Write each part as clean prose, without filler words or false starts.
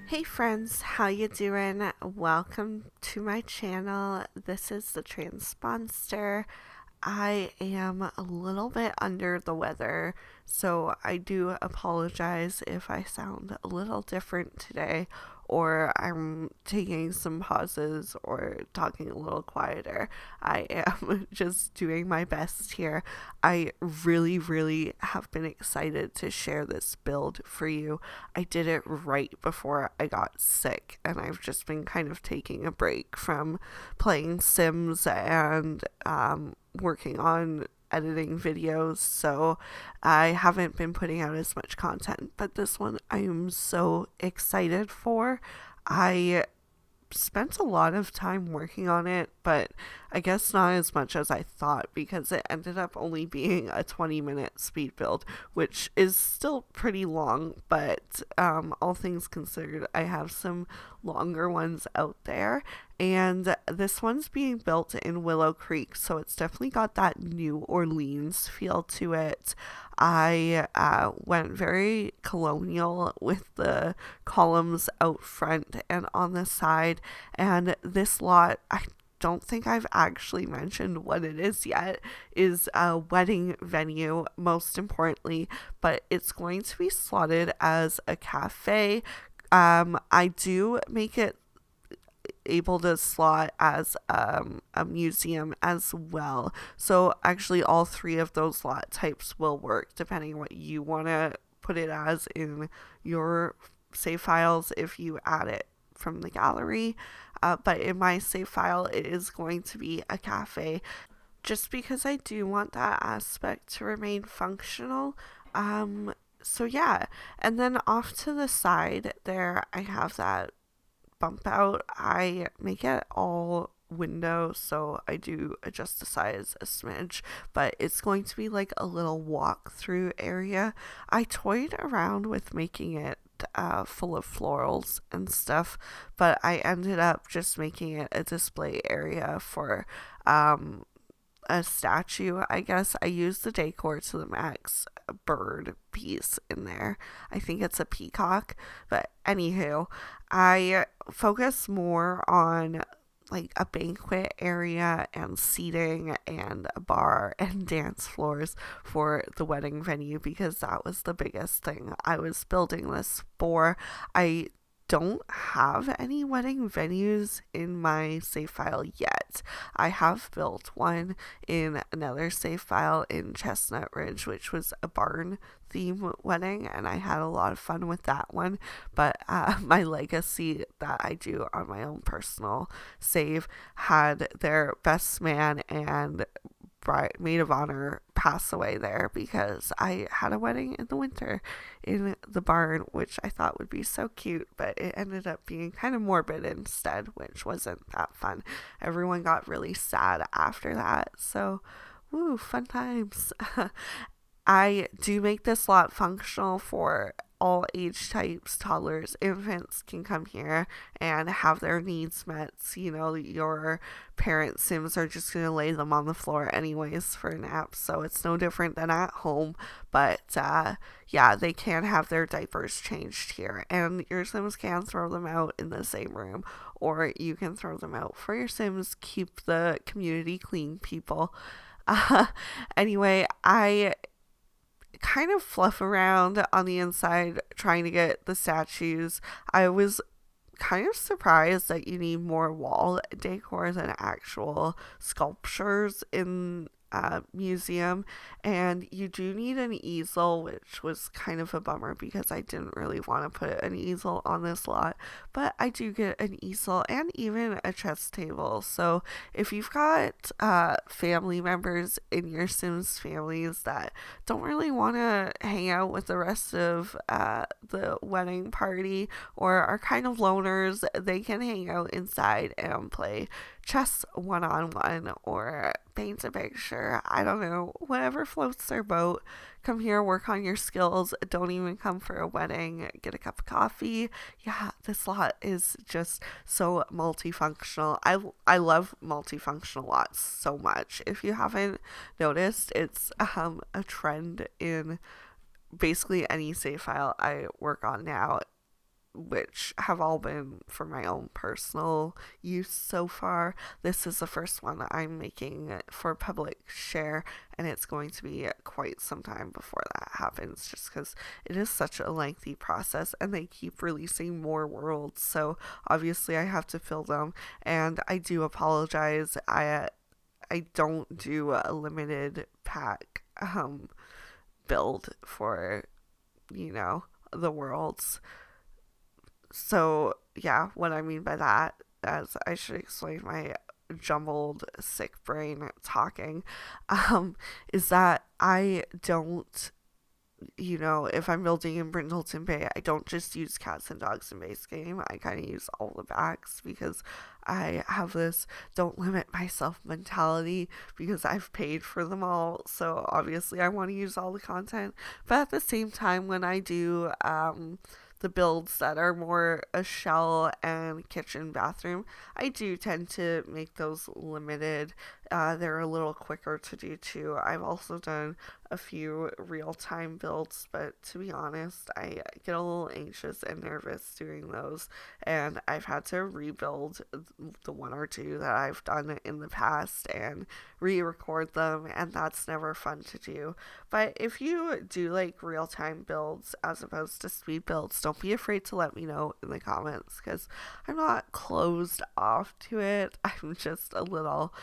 Hey friends, how you doing? Welcome to my channel. This is TheTranspondster. I am a little bit under the weather, so I do apologize if I sound a little different today, or I'm taking some pauses or talking a little quieter. I am just doing my best here. I really have been excited to share this build for you. I did it right before I got sick, and I've just been kind of taking a break from playing Sims and working on editing videos, so I haven't been putting out as much content. But this one I am so excited for. I spent a lot of time working on it, but I guess not as much as I thought because it ended up only being a 20-minute speed build, which is still pretty long, but all things considered, I have some longer ones out there. And this one's being built in Willow Creek, so it's definitely got that New Orleans feel to it. I went very colonial with the columns out front and on the side. And this lot, I don't think I've actually mentioned what it is yet, is a wedding venue, most importantly, but it's going to be slotted as a cafe. I do make it able to slot as a museum as well. So actually, all three of those lot types will work depending on what you want to put it as in your save files if you add it from the gallery. But in my save file, it is going to be a cafe just because I do want that aspect to remain functional. So yeah, and then off to the side there, I have that bump out. I make it all window, so I do adjust the size a smidge, but it's going to be like a little walk through area. I toyed around with making it full of florals and stuff, but I ended up just making it a display area for a statue. I guess I used the decor to the max. A bird piece in there. I think it's a peacock, but anywho, I focus more on like a banquet area and seating and a bar and dance floors for the wedding venue because that was the biggest thing I was building this for. I don't have any wedding venues in my save file yet. I have built one in another save file in Chestnut Ridge, which was a barn theme wedding, and I had a lot of fun with that one. But my legacy that I do on my own personal save had their best man and maid of honor pass away there because I had a wedding in the winter in the barn, which I thought would be so cute, but it ended up being kind of morbid instead, which wasn't that fun. Everyone got really sad after that, so woo, fun times. I do make this lot functional for all age types, toddlers, infants can come here and have their needs met. So, you know, your parent Sims are just going to lay them on the floor anyways for a nap. So it's no different than at home. But yeah, they can have their diapers changed here. And your Sims can throw them out in the same room. Or you can throw them out for your Sims. Keep the community clean, people. Uh, anyway, I kind of fluff around on the inside trying to get the statues. I was kind of surprised that you need more wall decor than actual sculptures in a museum, and you do need an easel, which was kind of a bummer because I didn't really want to put an easel on this lot, but I do get an easel and even a chess table. So if you've got family members in your Sims families that don't really want to hang out with the rest of the wedding party or are kind of loners, they can hang out inside and play chess one-on-one or paint a picture. I don't know, whatever floats their boat. Come here, work on your skills. Don't even come for a wedding. Get a cup of coffee. Yeah, this lot is just so multifunctional. I love multifunctional lots so much. If you haven't noticed, it's a trend in basically any save file I work on now. which have all been for my own personal use so far. This is the first one that I'm making for public share, and it's going to be quite some time before that happens, just because it is such a lengthy process and they keep releasing more worlds. So obviously I have to fill them, and I do apologize. I don't do a limited pack build for, you know, the worlds. So, yeah, what I mean by that, as I should explain my jumbled sick brain talking, is that I don't, if I'm building in Brindleton Bay, I don't just use cats and dogs in base game. I kind of use all the packs because I have this don't limit myself mentality because I've paid for them all. So obviously I want to use all the content. But at the same time, when I do the builds that are more a shell and kitchen bathroom, I do tend to make those limited. They're a little quicker to do too. I've also done a few real-time builds, but to be honest, I get a little anxious and nervous doing those, and I've had to rebuild the one or two that I've done in the past and re-record them, and that's never fun to do. But if you do like real-time builds as opposed to speed builds, don't be afraid to let me know in the comments, because I'm not closed off to it. I'm just a little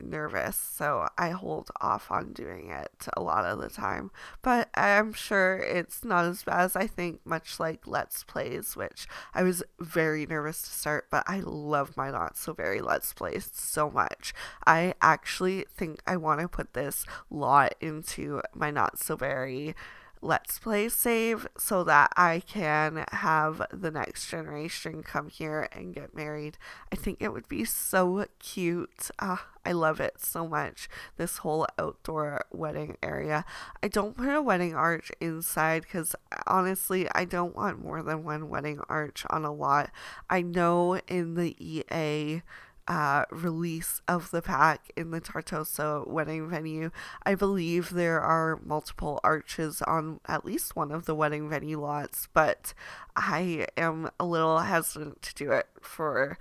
nervous, so I hold off on doing it a lot of the time. But I'm sure it's not as bad as I think, much like Let's Plays, which I was very nervous to start, but I love my Not So Very Let's Plays so much. I actually think I want to put this lot into my Not So Very Let's Play save so that I can have the next generation come here and get married. I think it would be so cute. I love it so much. This whole outdoor wedding area. I don't put a wedding arch inside because honestly, I don't want more than one wedding arch on a lot. I know in the EA release of the pack in the Tartosa wedding venue, I believe there are multiple arches on at least one of the wedding venue lots, but I am a little hesitant to do it for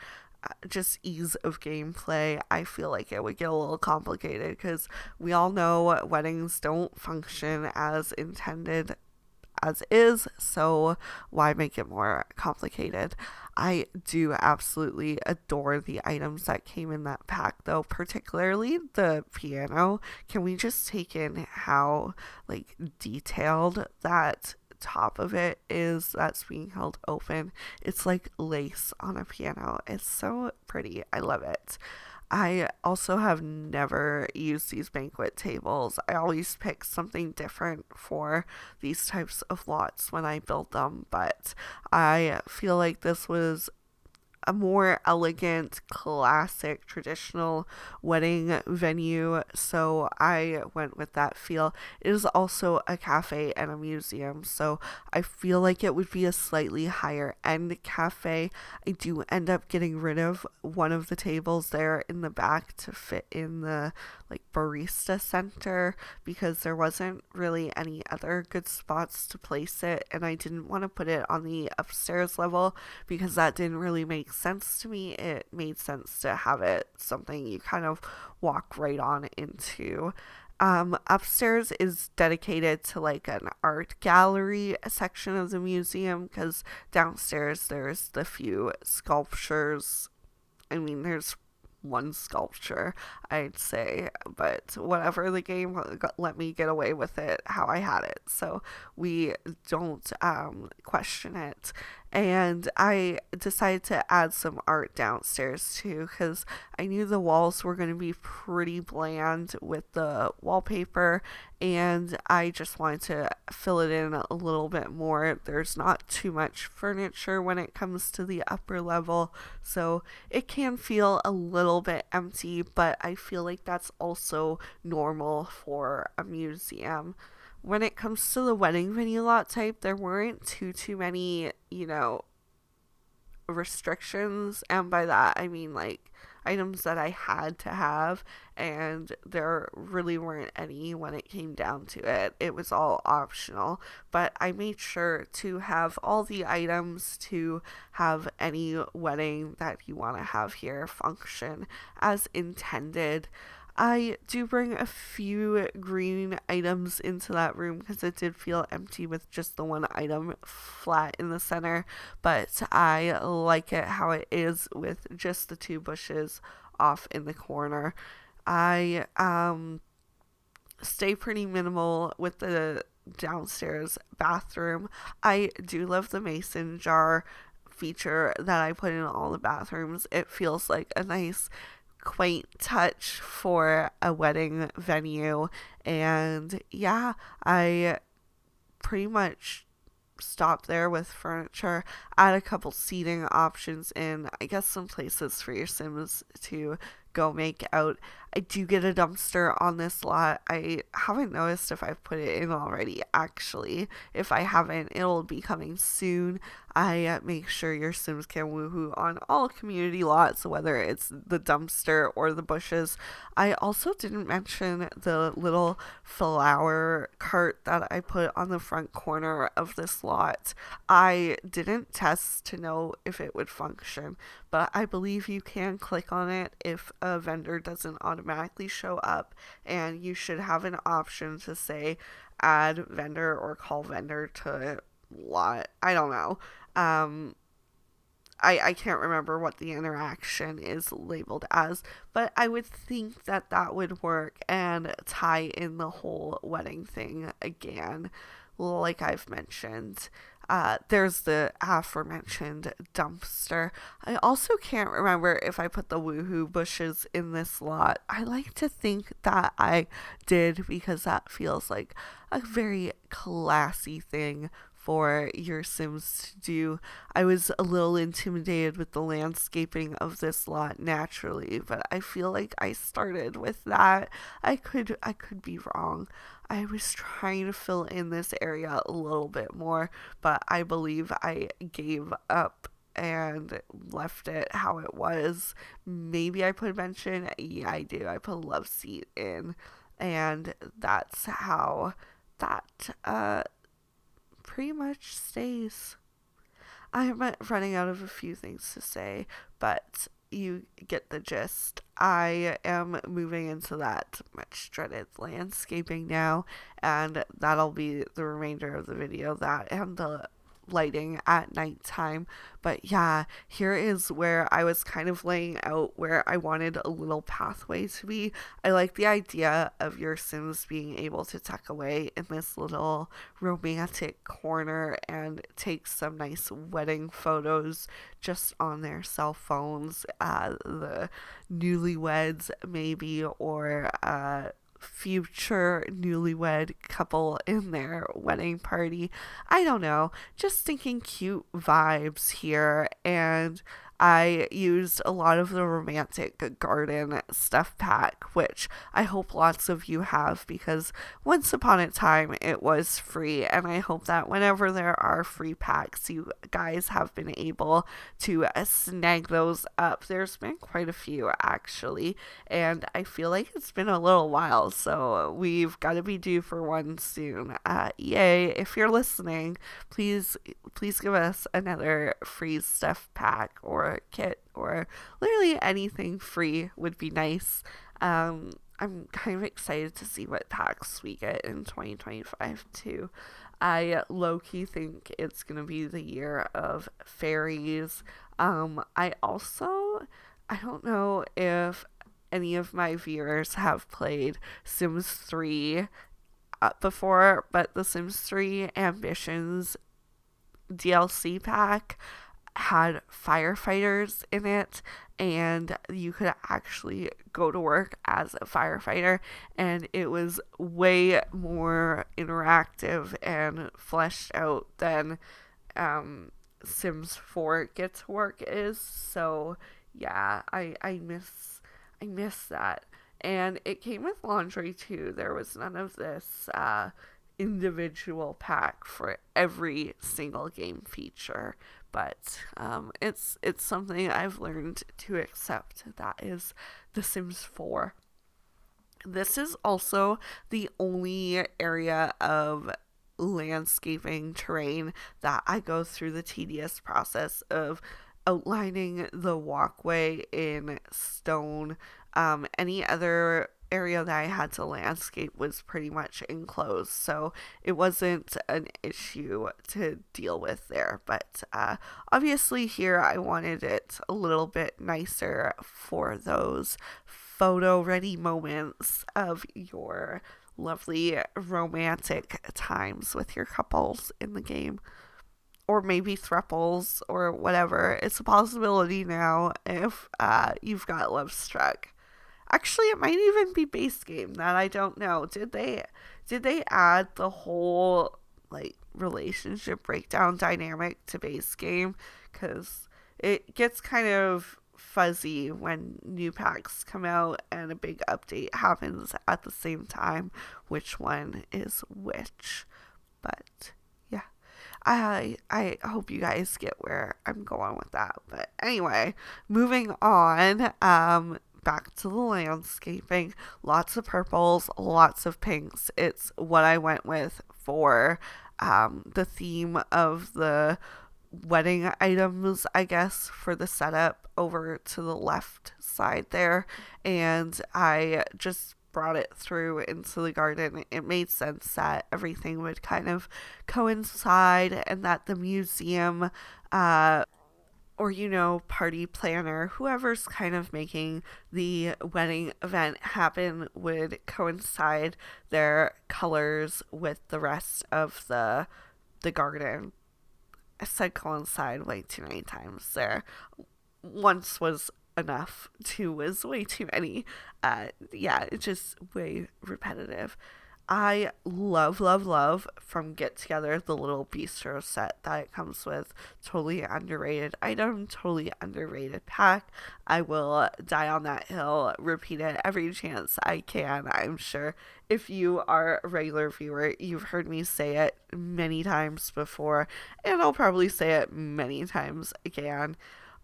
just ease of gameplay. I feel like it would get a little complicated because we all know weddings don't function as intended as is, so why make it more complicated? I do absolutely adore the items that came in that pack, though, particularly the piano. Can we just take in how like detailed that top of it is that's being held open? It's like lace on a piano. It's so pretty. I love it. I also have never used these banquet tables. I always pick something different for these types of lots when I build them, but I feel like this was a more elegant, classic, traditional wedding venue, so I went with that feel. It is also a cafe and a museum, so I feel like it would be a slightly higher end cafe. I do end up getting rid of one of the tables there in the back to fit in the like barista center because there wasn't really any other good spots to place it, and I didn't want to put it on the upstairs level because that didn't really make sense to me. It made sense to have it something you kind of walk right on into. Upstairs is dedicated to like an art gallery section of the museum because downstairs there's the few sculptures. I mean, there's one sculpture, I'd say, but whatever, the game let me get away with it how I had it, so we don't question it. And I decided to add some art downstairs too because I knew the walls were going to be pretty bland with the wallpaper, and I just wanted to fill it in a little bit more. There's not too much furniture when it comes to the upper level, so it can feel a little bit empty, but I feel like that's also normal for a museum. When it comes to the wedding venue lot type, there weren't too many, restrictions, and by that I mean like items that I had to have, and there really weren't any when it came down to it. It was all optional, but I made sure to have all the items to have any wedding that you want to have here function as intended. I do bring a few green items into that room because it did feel empty with just the one item flat in the center, but I like it how it is with just the two bushes off in the corner. I stay pretty minimal with the downstairs bathroom. I do love the mason jar feature that I put in all the bathrooms. It feels like a nice quaint touch for a wedding venue. And yeah, I pretty much stop there with furniture, add a couple seating options in, I guess some places for your Sims to go make out. I do get a dumpster on this lot. I haven't noticed if I've put it in already, actually. If I haven't, it'll be coming soon. I make sure your Sims can woohoo on all community lots, whether it's the dumpster or the bushes. I also didn't mention the little flower cart that I put on the front corner of this lot. I didn't test to know if it would function, but I believe you can click on it if a vendor doesn't automatically show up, and you should have an option to say add vendor or call vendor to lot. I don't know. I can't remember what the interaction is labeled as, but I would think that that would work and tie in the whole wedding thing again, like I've mentioned. There's the aforementioned dumpster. I also can't remember if I put the woohoo bushes in this lot. I like to think that I did because that feels like a very classy thing for your Sims to do. I was a little intimidated with the landscaping of this lot naturally, but I feel like I started with that. I could be wrong. I was trying to fill in this area a little bit more, but I believe I gave up and left it how it was. Maybe I put a bench in. Yeah, I do. I put a love seat in, and that's how that pretty much stays. I'm running out of a few things to say, but you get the gist. I am moving into that much dreaded landscaping now, and that'll be the remainder of the video, that and the lighting at nighttime. But yeah, here is where I was kind of laying out where I wanted a little pathway to be. I like the idea of your Sims being able to tuck away in this little romantic corner and take some nice wedding photos just on their cell phones. The newlyweds maybe, or future newlywed couple in their wedding party. I don't know, just thinking cute vibes here. And I used a lot of the romantic garden stuff pack, which I hope lots of you have, because once upon a time it was free, and I hope that whenever there are free packs, you guys have been able to snag those up. There's been quite a few actually, and I feel like it's been a little while, so we've got to be due for one soon. Yay, if you're listening, please give us another free stuff pack or a kit, or literally anything free would be nice. I'm kind of excited to see what packs we get in 2025 too. I low-key think it's gonna be the year of fairies. I don't know if any of my viewers have played Sims 3 before, but the Sims 3 Ambitions DLC pack had firefighters in it, and you could actually go to work as a firefighter, and it was way more interactive and fleshed out than Sims 4 Get to Work is. So yeah, I miss that. And it came with laundry too. There was none of this individual pack for every single game feature. but it's something I've learned to accept. That is The Sims 4. This is also the only area of landscaping terrain that I go through the tedious process of outlining the walkway in stone. Any other area that I had to landscape was pretty much enclosed, so it wasn't an issue to deal with there. But obviously, here I wanted it a little bit nicer for those photo ready moments of your lovely romantic times with your couples in the game, or maybe thruples or whatever. It's a possibility now if you've got Lovestruck. Actually, it might even be base game. That I don't know. Did they add the whole like relationship breakdown dynamic to base game? Because it gets kind of fuzzy when new packs come out and a big update happens at the same time. Which one is which? But yeah, I hope you guys get where I'm going with that. But anyway, moving on. Back to the landscaping. Lots of purples, lots of pinks. It's what I went with for the theme of the wedding items, I guess, for the setup over to the left side there. And I just brought it through into the garden. It made sense that everything would kind of coincide and that the museum or, party planner, whoever's kind of making the wedding event happen, would coincide their colors with the rest of the garden. I said coincide way too many times there. Once was enough. Two was way too many. Yeah, it's just way repetitive. I love, love, love from Get Together the little Bistro set that it comes with. Totally underrated item, totally underrated pack. I will die on that hill, repeat it every chance I can. I'm sure if you are a regular viewer, you've heard me say it many times before, and I'll probably say it many times again.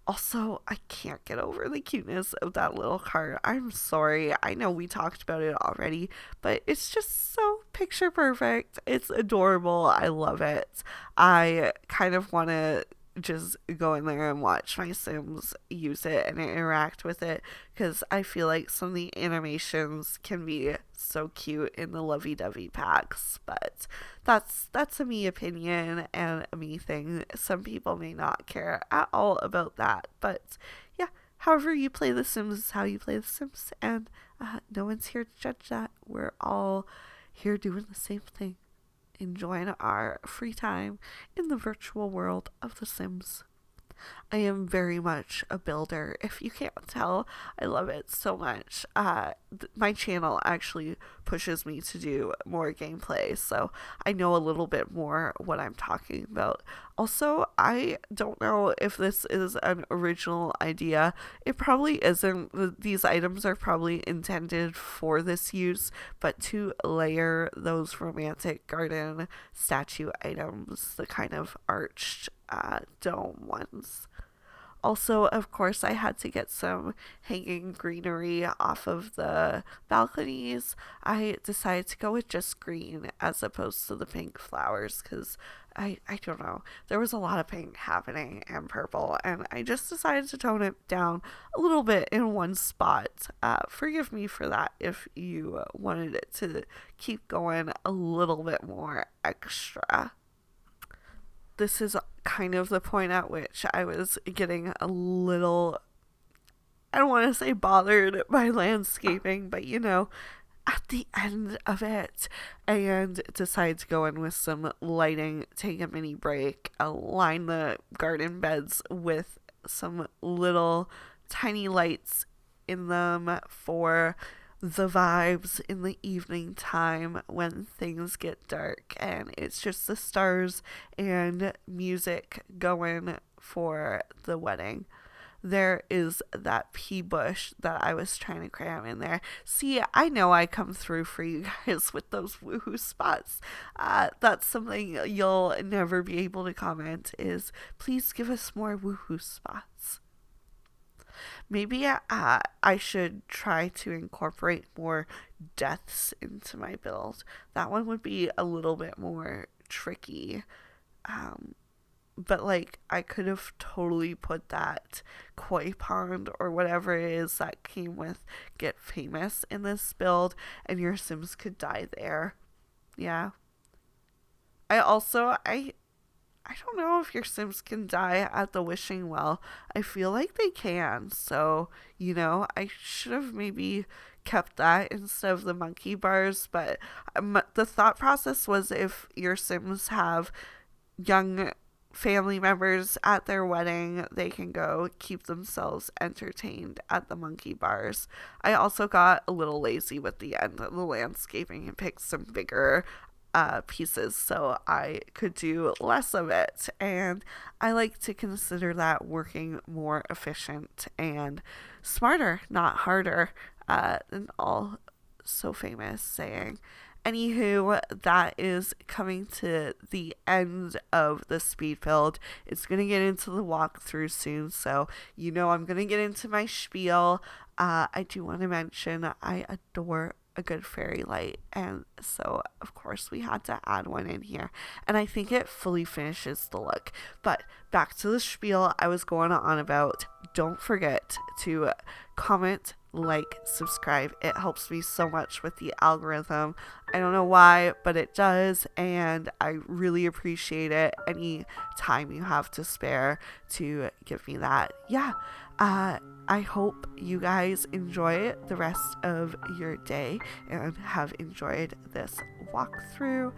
Also, I can't get over the cuteness of that little card. I'm sorry. I know we talked about it already, but it's just so picture perfect. It's adorable. I love it. I kind of want to just go in there and watch my Sims use it and interact with it, because I feel like some of the animations can be so cute in the lovey-dovey packs. But that's a me opinion and a me thing. Some people may not care at all about that, but yeah, however you play The Sims is how you play The Sims, and no one's here to judge that. We're all here doing the same thing, enjoying our free time in the virtual world of The Sims. I am very much a builder. If you can't tell, I love it so much. My channel actually pushes me to do more gameplay, so I know a little bit more what I'm talking about. Also, I don't know if this is an original idea. It probably isn't. These items are probably intended for this use, but to layer those romantic garden statue items, the kind of arched dome ones. Also, of course, I had to get some hanging greenery off of the balconies. I decided to go with just green as opposed to the pink flowers, because I don't know. There was a lot of pink happening and purple, and I just decided to tone it down a little bit in one spot. Forgive me for that if you wanted it to keep going a little bit more extra. This is kind of the point at which I was getting a little, I don't want to say bothered by landscaping, but at the end of it, and decide to go in with some lighting, take a mini break, align the garden beds with some little tiny lights in them for the vibes in the evening time when things get dark and it's just the stars and music going for the wedding. there is that pea bush that I was trying to cram in there. See, I know I come through for you guys with those woohoo spots. That's something you'll never be able to comment is please give us more woohoo spots. Maybe I should try to incorporate more deaths into my build. That one would be a little bit more tricky. Um, but like I could have totally put that koi pond or whatever it is that came with Get Famous in this build, and your Sims could die there. Yeah. I don't know if your Sims can die at the wishing well. I feel like they can. So, I should have maybe kept that instead of the monkey bars. But the thought process was if your Sims have young family members at their wedding, they can go keep themselves entertained at the monkey bars. I also got a little lazy with the end of the landscaping and picked some bigger pieces so I could do less of it. And I like to consider that working more efficient and smarter, not harder, an all so famous saying. Anywho, that is coming to the end of the speed build. It's going to get into the walkthrough soon, so I'm going to get into my spiel. I do want to mention I adore a good fairy light, and so of course we had to add one in here, and I think it fully finishes the look. But back to the spiel I was going on about. Don't forget to comment, like, subscribe. It helps me so much with the algorithm. I don't know why, but it does, and I really appreciate it. Any time you have to spare to give me that. Yeah. I hope you guys enjoy the rest of your day and have enjoyed this walkthrough.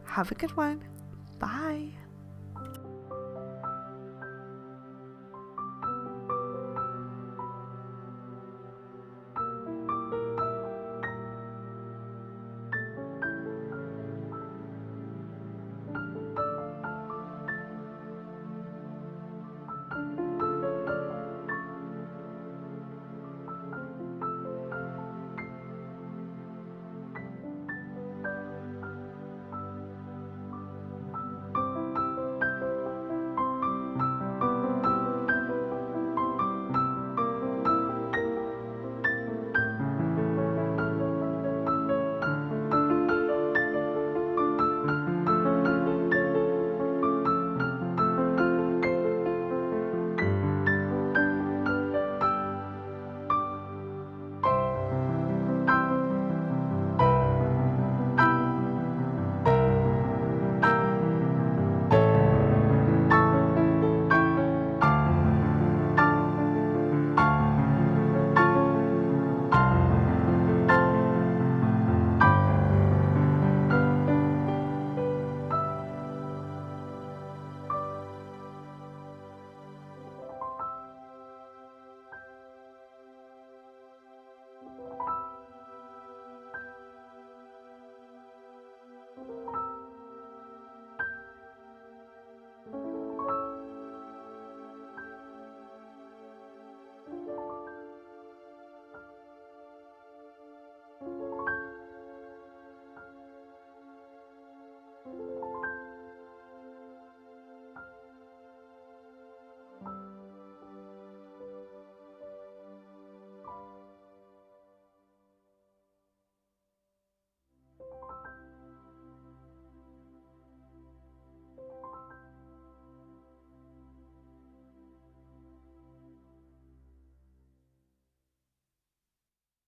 Have a good one. Bye.